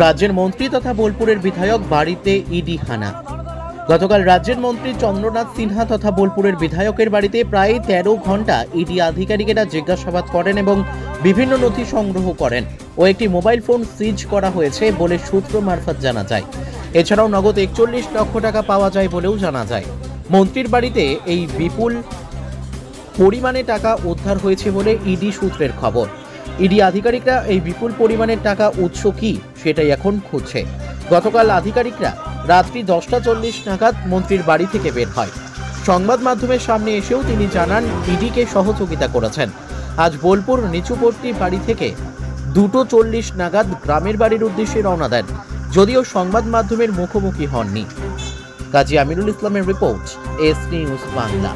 রাজ্যের মন্ত্রী তথা বোলপুরের বিধায়ক বাড়িতে ইডি হানা। গতকাল রাজ্যের মন্ত্রী চন্দ্রনাথ সিনহা তথা বোলপুরের বিধায়কের বাড়িতে প্রায় 13 ঘন্টা ইডি আধিকারিকেরা জিজ্ঞাসাবাদ করেন এবং বিভিন্ন নথি সংগ্রহ করেন ও একটি মোবাইল ফোন সিজ করা হয়েছে বলে সূত্র মারফত জানা যায়। এছাড়াও নগদ 41 লক্ষ টাকা পাওয়া যায় বলেও জানা যায়। মন্ত্রীর বাড়িতে এই বিপুল পরিমাণে টাকা উদ্ধার হয়েছে বলে ইডি সূত্রের খবর। ইডি আধিকারিকরা এই বিপুল পরিমাণের টাকা উৎস কি সেটাই এখন খুঁজছে। গতকাল আধিকারিকরা রাত্রি 10:40 নাগাদ মন্ত্রীর বাড়ি থেকে বের হয়। সংবাদ মাধ্যমের সামনে এসেও তিনি জানান ইডিকে সহযোগিতা করেছেন। আজ বোলপুর নিচুপট্টি বাড়ি থেকে 2:40 নাগাদ গ্রামের বাড়ির উদ্দেশ্যে রওনা দেন, যদিও সংবাদ মাধ্যমের মুখোমুখি হননি। কাজী আমিরুল ইসলামের রিপোর্ট, এস নিউজ বাংলা।